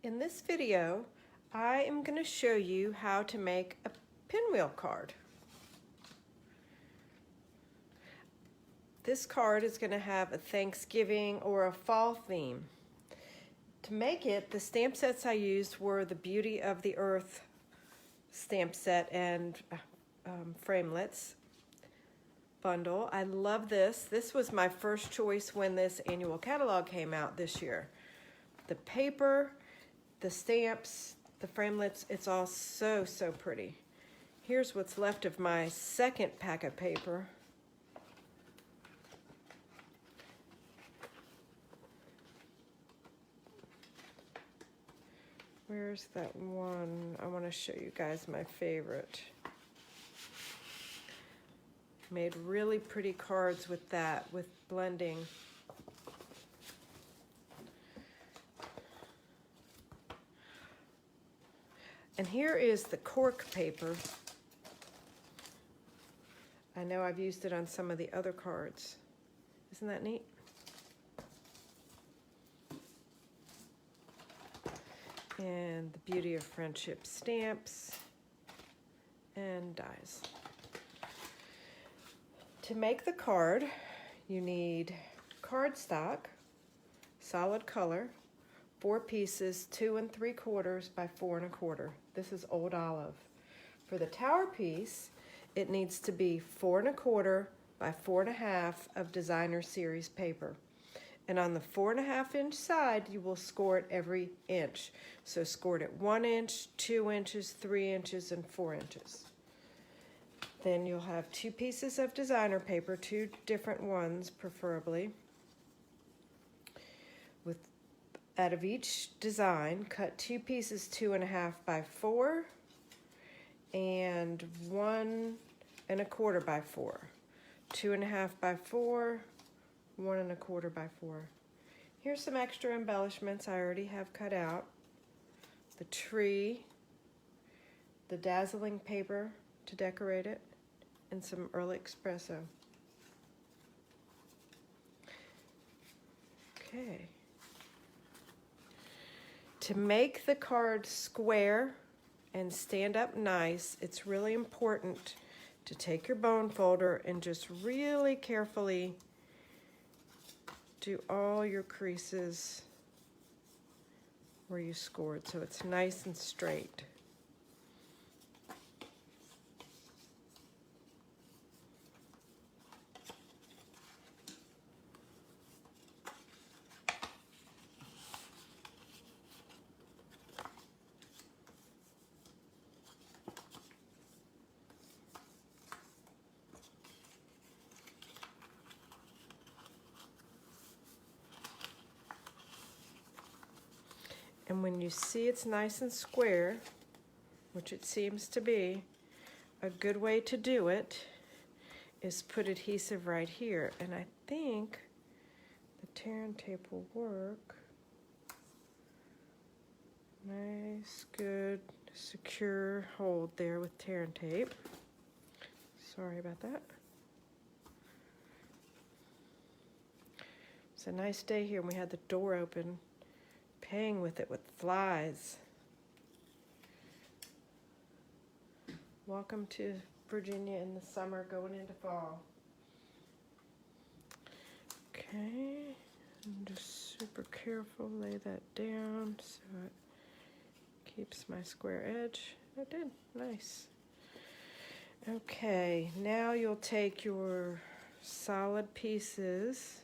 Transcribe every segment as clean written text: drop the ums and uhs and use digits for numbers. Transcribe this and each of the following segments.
In this video, I am going to show you how to make a pinwheel card. This card is going to have a Thanksgiving or a fall theme. To make it, the stamp sets I used were the Beauty of the Earth stamp set and framelits bundle. I love this. This was my first choice when this annual catalog came out this year. The paper, the stamps, the framelits, it's all so pretty. Here's what's left of my second pack of paper. Where's that one? I want to show you guys my favorite. Made really pretty cards with that, with blending. And here is the cork paper. I know I've used it on some of the other cards. Isn't that neat? And the Beauty of Friendship stamps and dies. To make the card, you need cardstock, solid color, 4 pieces, 2 3/4 by 4 1/4. This is Old Olive. For the tower piece, it needs to be 4 1/4 by 4 1/2 of designer series paper. And on the 4 1/2 inch side, you will score it every inch. So score it at 1 inch, 2 inches, 3 inches, and 4 inches. Then you'll have 2 pieces of designer paper, 2 different ones preferably. Out of each design, cut 2 pieces 2 1/2 by 4 and 1 1/4 by 4. 2 1/2 by 4, 1 1/4 by 4. Here's some extra embellishments I already have cut out. The tree, the dazzling paper to decorate it, and some early espresso. Okay. To make the card square and stand up nice, it's really important to take your bone folder and just really carefully do all your creases where you scored so it's nice and straight. And when you see it's nice and square, which it seems to be, a good way to do it is put adhesive right here. And I think the tear and tape will work. Nice, good, secure hold there with tear and tape. Sorry about that. It's a nice day here and we had the door open. Playing with it with flies. Welcome to Virginia in the summer, going into fall. Okay, I'm just super careful, lay that down so it keeps my square edge. I did, nice. Okay, now you'll take your solid pieces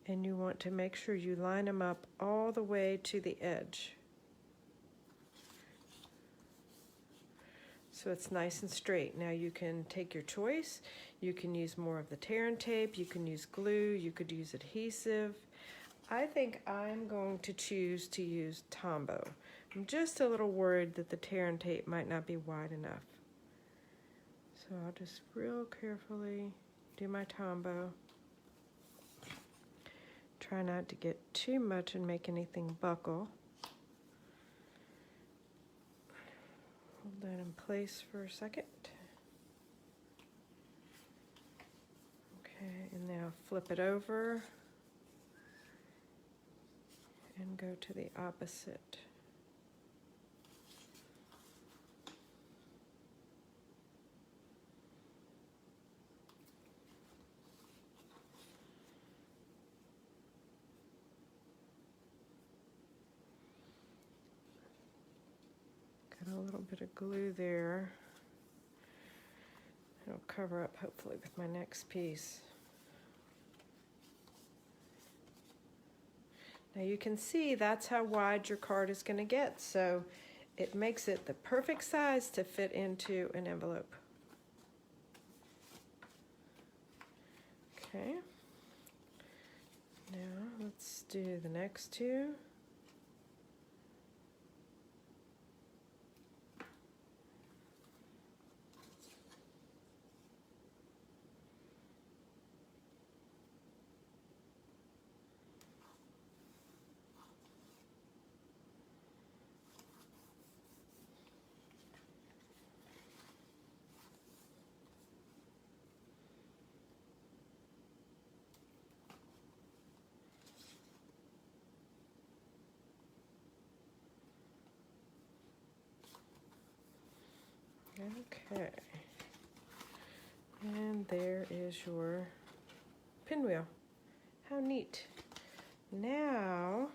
and you want to make sure you line them up all the way to the edge. So it's nice and straight. Now you can take your choice. You can use more of the tear and tape, you can use glue, you could use adhesive. I think I'm going to choose to use Tombow. I'm just a little worried that the tear and tape might not be wide enough. So I'll just real carefully do my Tombow. Try not to get too much and make anything buckle. Hold that in place for a second. Okay, and now flip it over and go to the opposite bit of glue there. It'll cover up hopefully with my next piece. Now you can see that's how wide your card is going to get, so it makes it the perfect size to fit into an envelope. Okay. Now let's do the next two. Okay, and there is your pinwheel. How neat. Now,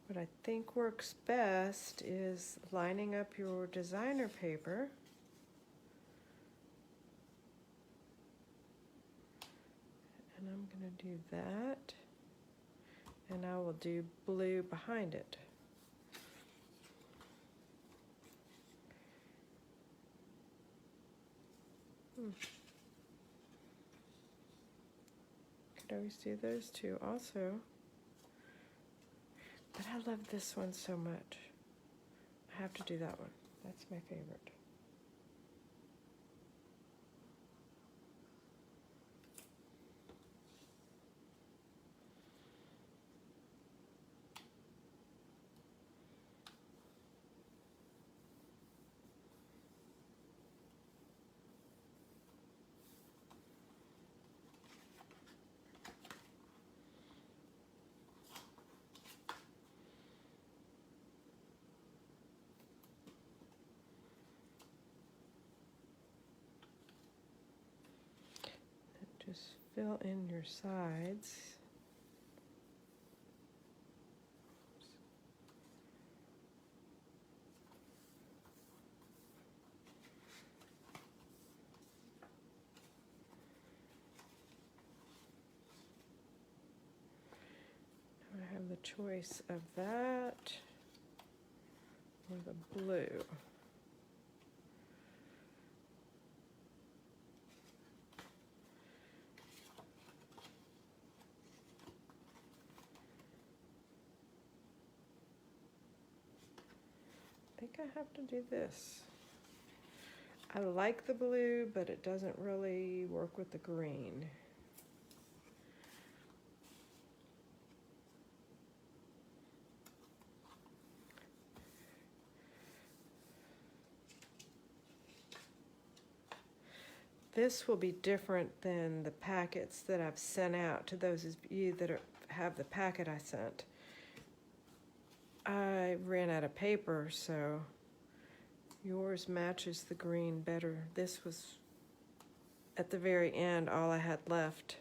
what I think works best is lining up your designer paper. And I'm going to do that, and I will do blue behind it. Could always do those two also. But I love this one so much. I have to do that one. That's my favorite. Just fill in your sides. Now I have the choice of that or the blue. I think I have to do this. I like the blue, but it doesn't really work with the green. This will be different than the packets that I've sent out to those of you that have the packet I sent. I ran out of paper, so yours matches the green better. This was at the very end all I had left.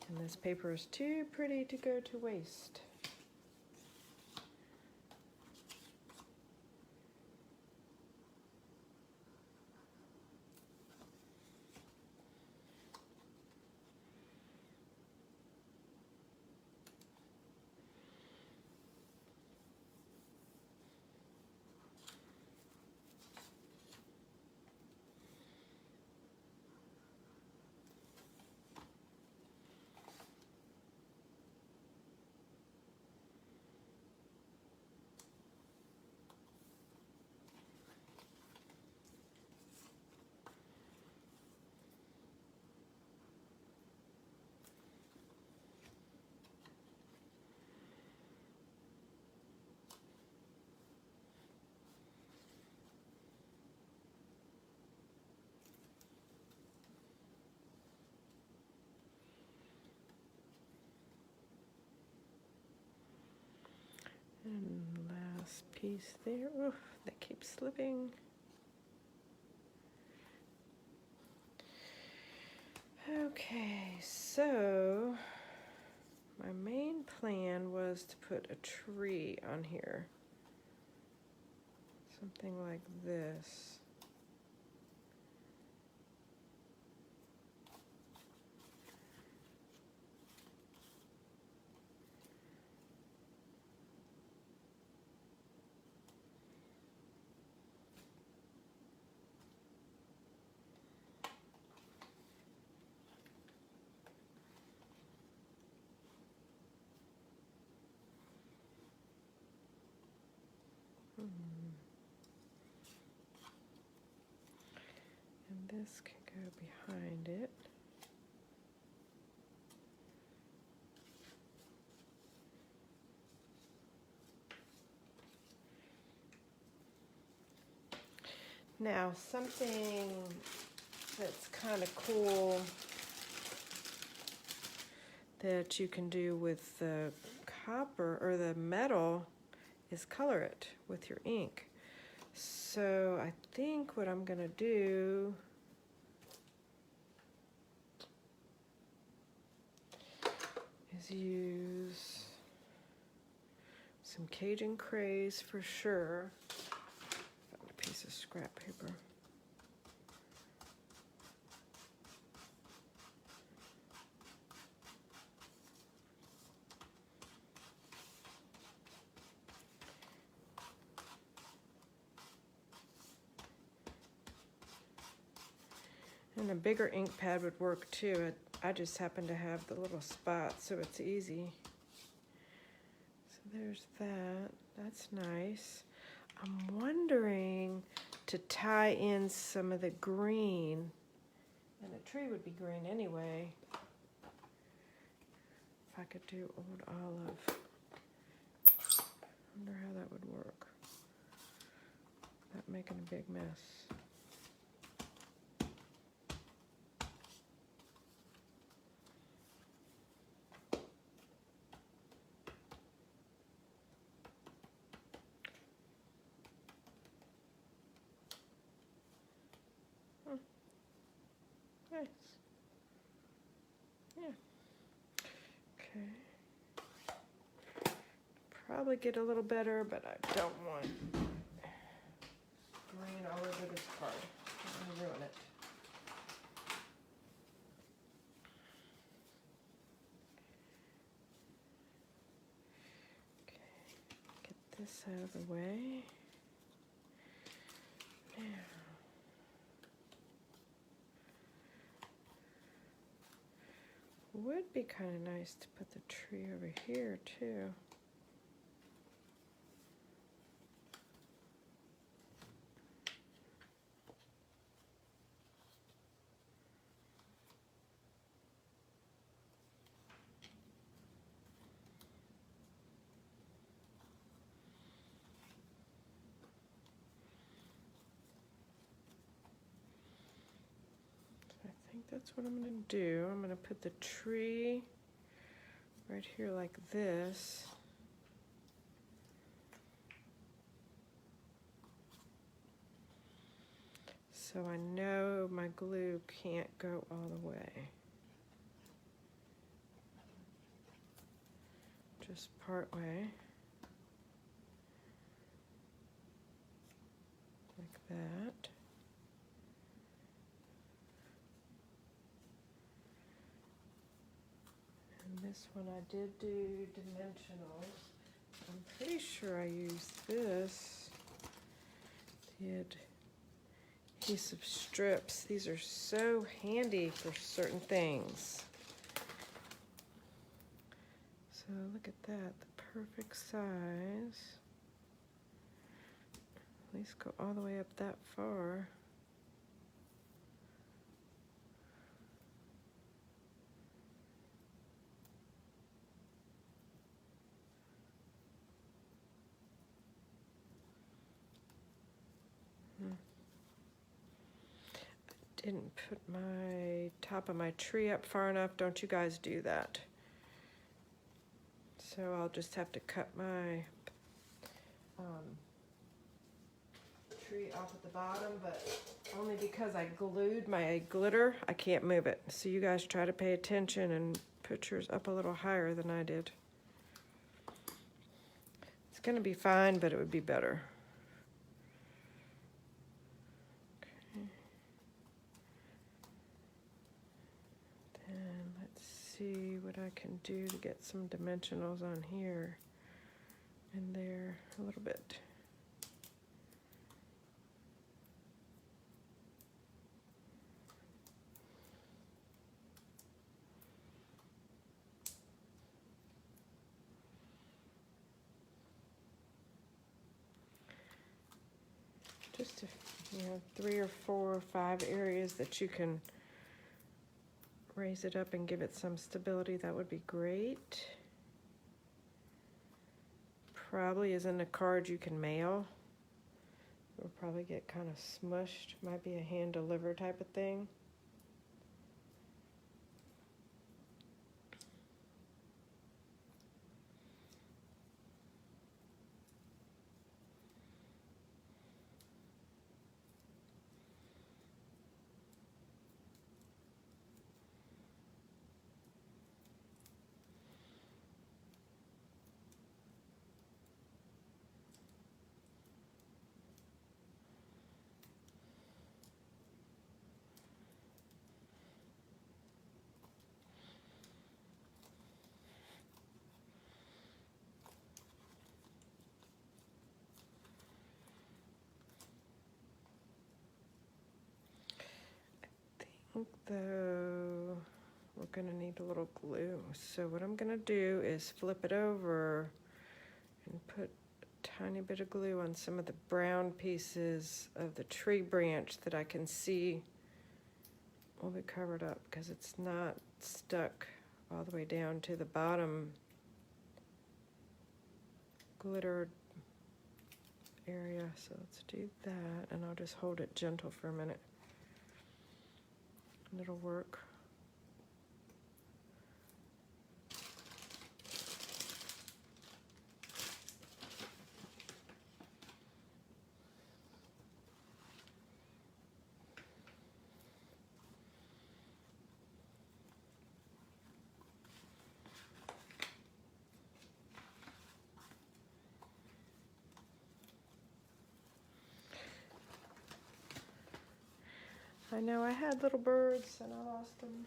And this paper is too pretty to go to waste. And last piece there. Oof, that keeps slipping. Okay, so My main plan was to put a tree on here. Something like this. And this can go behind it. Now, something that's kind of cool that you can do with the copper or the metal is color it with your ink. So I think what I'm gonna do is use some Cajun Craze for sure. Found a piece of scrap paper. And a bigger ink pad would work too. I just happen to have the little spot, so it's easy. So there's that. That's nice. I'm wondering to tie in some of the green, and the tree would be green anyway. If I could do old olive. I wonder how that would work. Not making a big mess. Nice. Yeah. Okay. Probably get a little better, but I don't want green all over this card. I'm gonna ruin it. Okay. Get this out of the way. Now. Would be kind of nice to put the tree over here too. I think that's what I'm going to do. I'm going to put the tree right here like this. So I know my glue can't go all the way. Just part way. Like that. This one I did do dimensionals. I'm pretty sure I used this. The adhesive strips. These are so handy for certain things. So look at that, the perfect size. At least go all the way up that far. Didn't put my top of my tree up far enough. Don't you guys do that. So I'll just have to cut my tree off at the bottom, but only because I glued my glitter, I can't move it. So you guys try to pay attention and put yours up a little higher than I did. It's going to be fine, but it would be better. Okay. Then let's see what I can do to get some dimensionals on here and there a little bit. Just 3 or 4 or 5 areas that you can raise it up and give it some stability, that would be great. Probably isn't a card you can mail. It will probably get kind of smushed. Might be a hand deliver type of thing. Though we're gonna need a little glue. So what I'm gonna do is flip it over and put a tiny bit of glue on some of the brown pieces of the tree branch that I can see will be covered up because it's not stuck all the way down to the bottom glittered area. So let's do that, and I'll just hold it gentle for a minute. And it'll work. I know I had little birds and I lost them.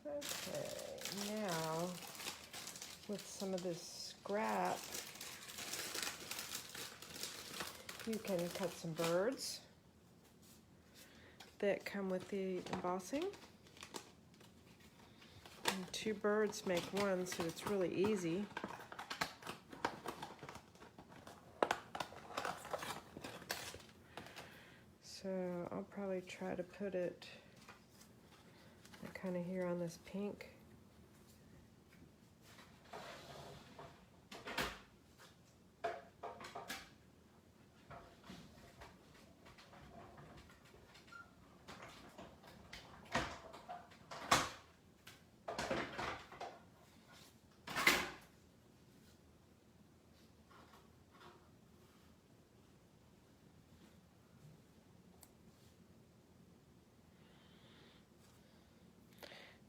Okay, now with some of this scrap, you can cut some birds that come with the embossing. And 2 birds make one, so it's really easy. So I'll probably try to put it kind of here on this pink.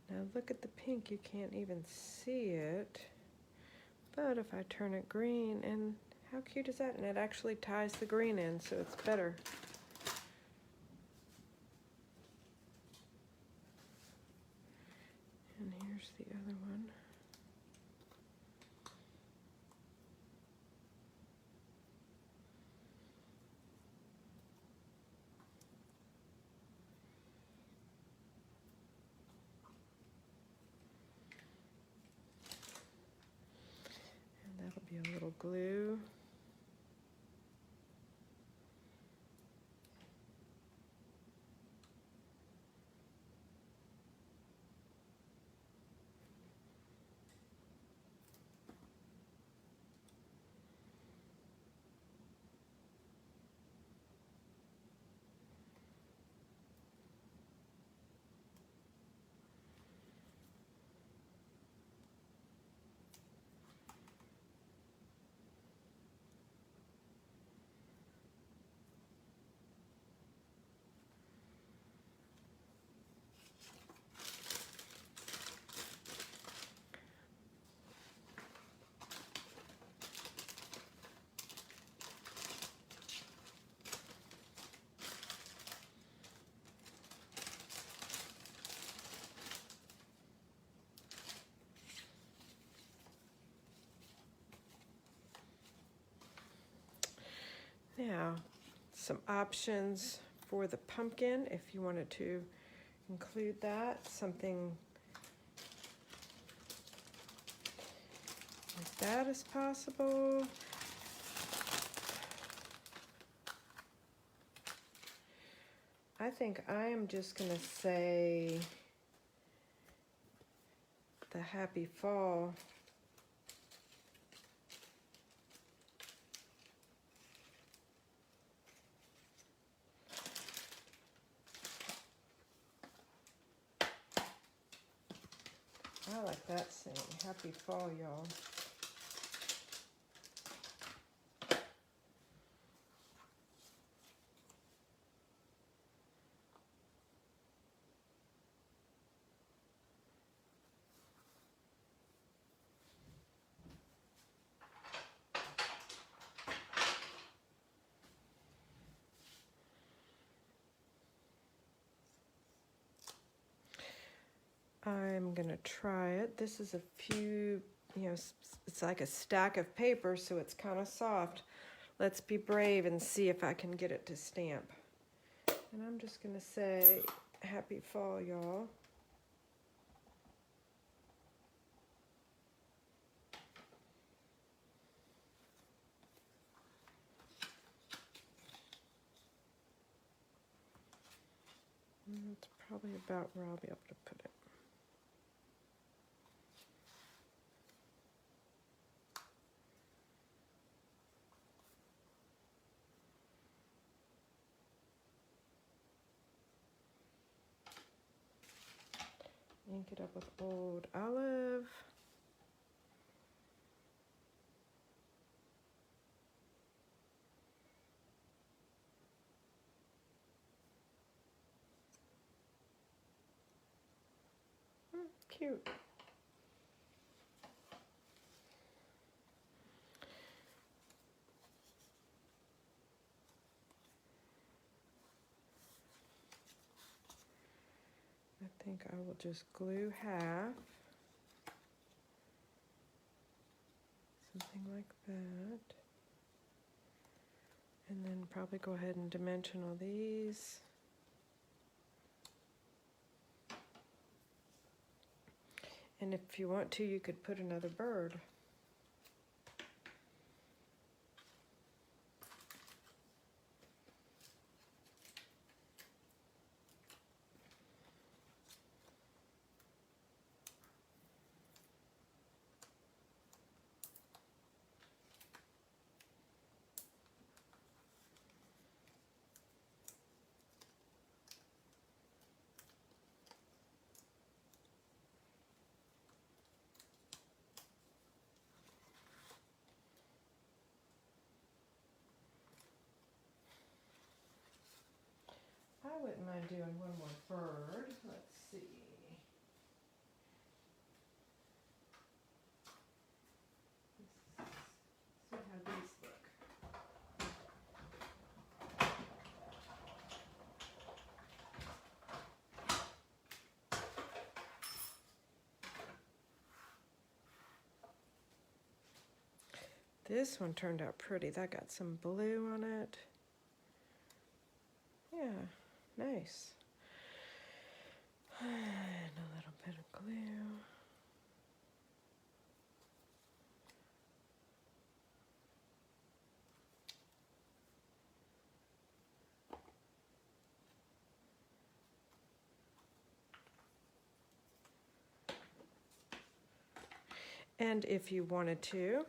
Now look at the pink, you can't even see it. But if I turn it green, and how cute is that? And it actually ties the green in, so it's better. And here's the other one. Be a little glue. some options for the pumpkin if you wanted to include that. Something like that is possible. I think I am just going to say the happy fall. I like that saying, happy fall, y'all. I'm gonna try it. This is a few, it's like a stack of paper, so it's kind of soft. Let's be brave and see if I can get it to stamp. And I'm just gonna say, happy fall, y'all. That's probably about where I'll be able to put it. Ink it up with Old Olive. Cute. I think I will just glue half. Something like that. And then probably go ahead and dimensional these. And if you want to, you could put another bird. I wouldn't mind doing one more bird. Let's see. See how these look. This one turned out pretty. That got some blue on it. Yeah, nice. And a little bit of glue. And if you wanted to,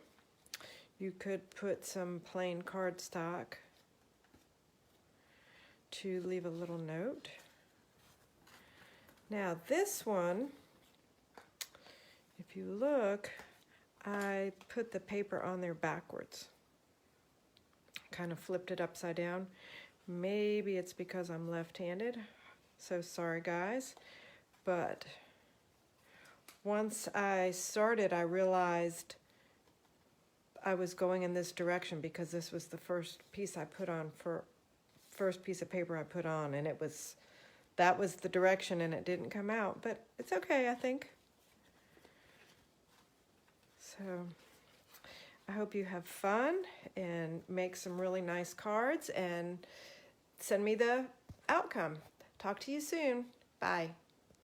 you could put some plain cardstock to leave a little note. Now this one, if you look, I put the paper on there backwards. Kind of flipped it upside down. Maybe it's because I'm left-handed, so sorry guys, but once I started, I realized I was going in this direction because this was the first piece I put on, first piece of paper I put on, and that was the direction, and it didn't come out, but it's okay, I think. So I hope you have fun and make some really nice cards and send me the outcome. Talk to you soon. Bye.